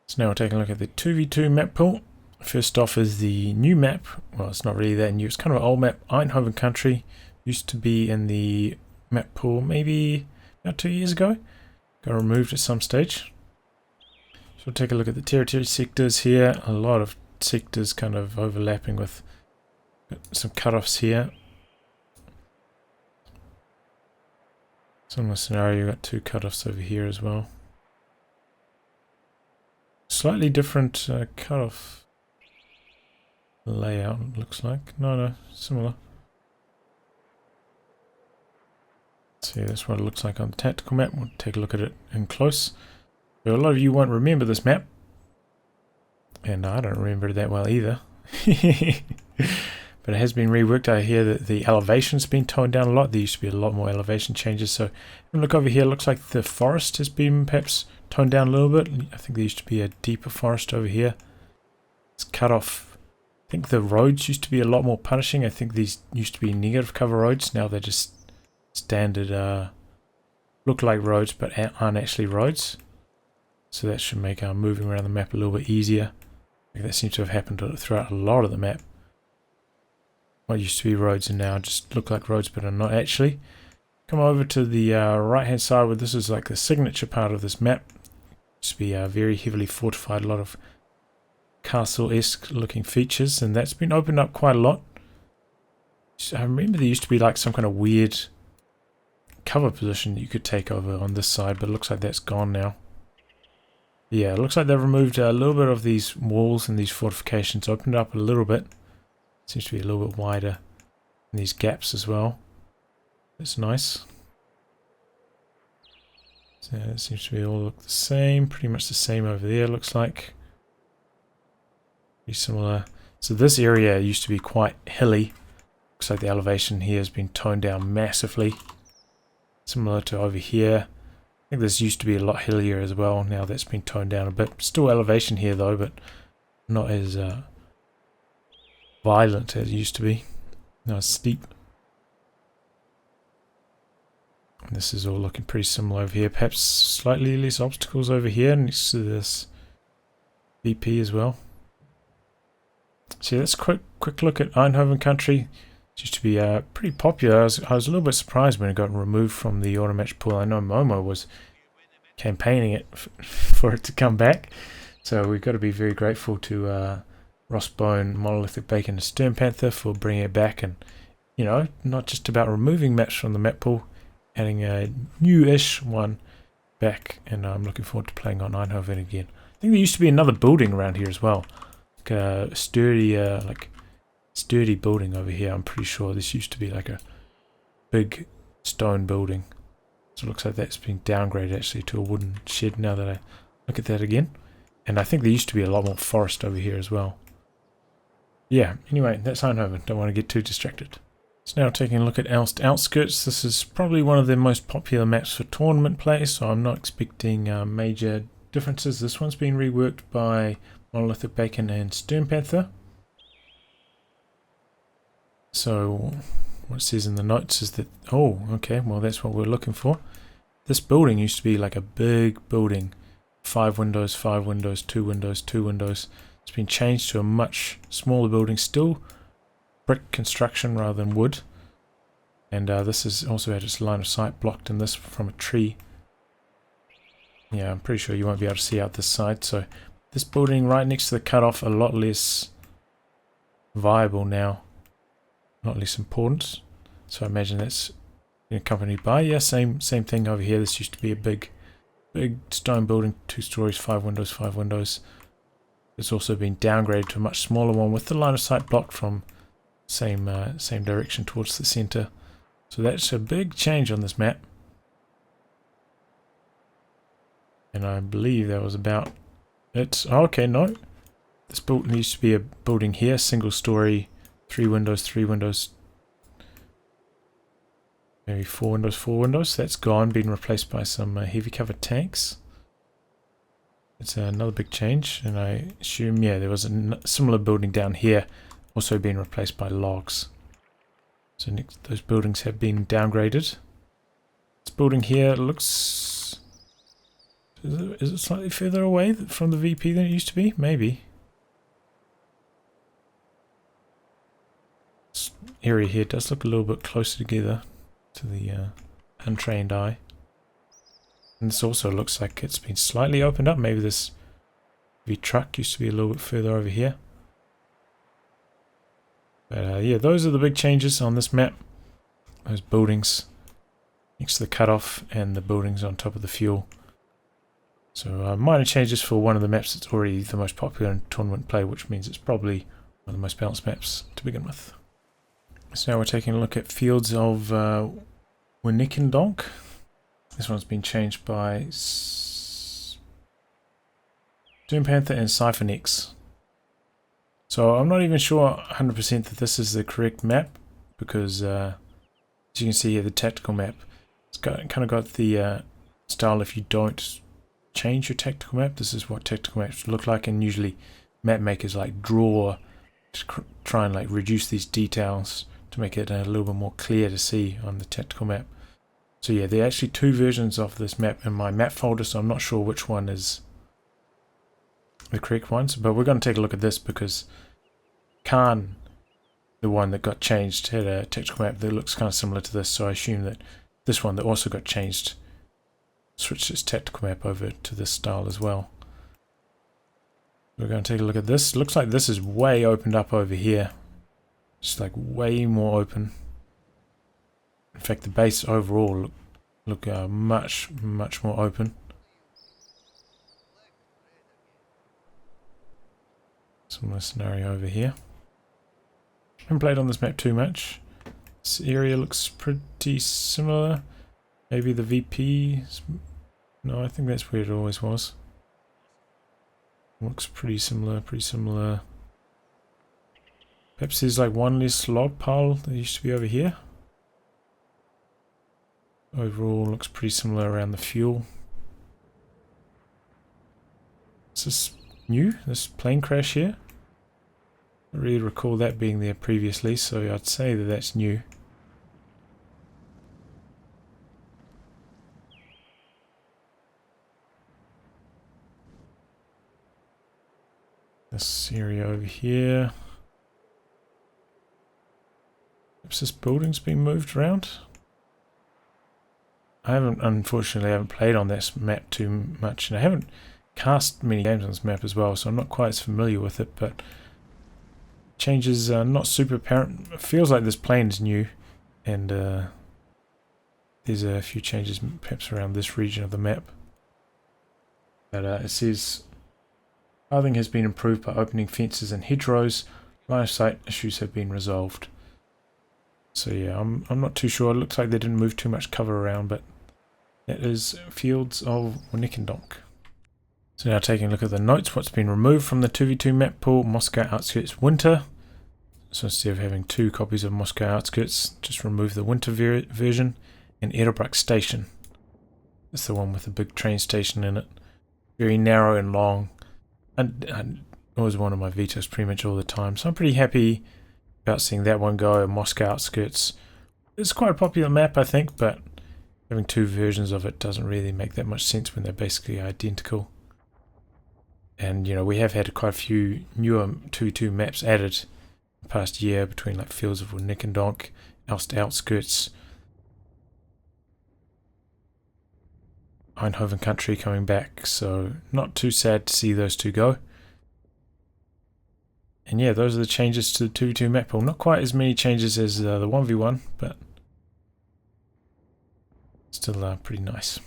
So now we're taking a look at the 2v2 map pool. First off is the new map. Well, it's not really that new. It's kind of an old map. Eindhoven country used to be in the map pool maybe about 2 years ago. Got removed at some stage. So we'll take a look at the territory sectors here. A lot of sectors kind of overlapping with some cutoffs here. Similar scenario, you've got two cutoffs over here as well. Slightly different cutoff layout, looks like. No, similar. See, that's what it looks like on the tactical map. We'll take a look at it in close. So a lot of you won't remember this map, and I don't remember it that well either. But it has been reworked. I hear that the elevation's been toned down a lot. There used to be a lot more elevation changes. So if you look over here, it looks like the forest has been perhaps toned down a little bit. I think there used to be a deeper forest over here. It's cut off. I think the roads used to be a lot more punishing. I think these used to be negative cover roads. Now they're just standard, look like roads but aren't actually roads. So that should make moving around the map a little bit easier. I think that seems to have happened throughout a lot of the map. What used to be roads and now just look like roads but are not actually. Come over to the right hand side where this is like the signature part of this map. Used to be very heavily fortified, a lot of castle-esque looking features, and that's been opened up quite a lot. I remember there used to be like some kind of weird cover position that you could take over on this side, but it looks like that's gone now. Yeah, it looks like they've removed a little bit of these walls and these fortifications, opened up a little bit. Seems to be a little bit wider in these gaps as well. That's nice. So it seems to be all look the same, pretty much the same over there looks like. Pretty similar. So this area used to be quite hilly. Looks like the elevation here has been toned down massively. Similar to over here. I think this used to be a lot hillier as well. Now that's been toned down a bit. Still elevation here though, but not as violent as it used to be. Not as steep. And this is all looking pretty similar over here. Perhaps slightly less obstacles over here next to this VP as well. So let's quick look at Eindhoven country. It used to be pretty popular. I was a little bit surprised when it got removed from the auto match pool. I know Momo was campaigning it for it to come back. So we've got to be very grateful to Ross Bone, Monolithic Bacon and Stern Panther for bringing it back, and you know, not just about removing maps from the map pool, adding a new-ish one back, and I'm looking forward to playing on Eindhoven again. I think there used to be another building around here as well, like a sturdy building over here. I'm pretty sure this used to be like a big stone building. So it looks like that's been downgraded actually to a wooden shed now that I look at that again. And I think there used to be a lot more forest over here as well. Yeah, anyway, that's Eindhoven. Don't want to get too distracted. So now taking a look at Outskirts. This is probably one of the most popular maps for tournament play, so I'm not expecting major differences. This one's been reworked by Monolithic Bacon and Stern Panther. So what it says in the notes is that, oh, okay, well that's what we're looking for. This building used to be like a big building. 5 windows, 2 windows, 2 windows. It's been changed to a much smaller building, still brick construction rather than wood. And this has also had its line of sight blocked in this from a tree. Yeah, I'm pretty sure you won't be able to see out this side. So this building right next to the cutoff, a lot less viable now. A lot less important. So I imagine that's accompanied by, yeah, same thing over here. This used to be a big stone building, 2 stories, 5 windows. It's also been downgraded to a much smaller one with the line of sight blocked from same direction towards the center. So that's a big change on this map. And I believe that was about it. Oh, okay, no. This building used to be a building here, single story, 3 windows. Maybe 4 windows. That's gone, been replaced by some heavy cover tanks. It's another big change, and I assume, yeah, there was a similar building down here, also being replaced by logs. So those buildings have been downgraded. This building here looks Is it slightly further away from the VP than it used to be? Maybe. This area here does look a little bit closer together to the untrained eye. And this also looks like it's been slightly opened up. Maybe this V truck used to be a little bit further over here. But yeah, those are the big changes on this map. Those buildings next to the cutoff and the buildings on top of the fuel. So minor changes for one of the maps that's already the most popular in tournament play, which means it's probably one of the most balanced maps to begin with. So now we're taking a look at fields of Wernick. This one's been changed by Doom Panther and Cyphernex. So I'm not even sure 100% that this is the correct map, because as you can see here, the tactical map, it's kind of got the style if you don't change your tactical map. This is what tactical maps look like, and usually map makers like draw to try and like reduce these details to make it a little bit more clear to see on the tactical map. So yeah, there are actually two versions of this map in my map folder, so I'm not sure which one is the correct ones, but we're going to take a look at this because Khan, the one that got changed, had a tactical map that looks kind of similar to this, so I assume that this one that also got changed switched its tactical map over to this style as well. We're going to take a look at this. Looks like this is way opened up over here. Just like way more open. In fact, the base overall look much more open. Similar scenario over here. Haven't played on this map too much. This area looks pretty similar. Maybe the VP. No, I think that's where it always was. Looks pretty similar, Perhaps there's like one less log pile that used to be over here. Overall looks pretty similar around the fuel. Is this new? This plane crash here? I don't really recall that being there previously, so I'd say that that's new. This area over here. Perhaps this building's been moved around. Unfortunately, I haven't played on this map too much, and I haven't cast many games on this map as well, so I'm not quite as familiar with it, but changes are not super apparent. It feels like this plane is new, and there's a few changes perhaps around this region of the map. But it says pathing has been improved by opening fences and hedgerows. Line of sight issues have been resolved. So yeah, I'm not too sure. It looks like they didn't move too much cover around, but that is fields of Wernick. So now taking a look at the notes, what's been removed from the 2v2 map pool: Moscow Outskirts Winter. So instead of having two copies of Moscow Outskirts, just remove the winter version, and Edelbruck Station. It's the one with the big train station in it. Very narrow and long. And always one of my vetoes pretty much all the time. So I'm pretty happy about seeing that one go. Moscow Outskirts. It's quite a popular map, I think, but having two versions of it doesn't really make that much sense when they're basically identical. And you know, we have had quite a few newer 2v2 maps added in the past year, between like Fields of Wernick, Outskirts, Eindhoven Country coming back, so not too sad to see those two go. And yeah, those are the changes to the 2v2 map pool. Not quite as many changes as the 1v1, but still pretty nice.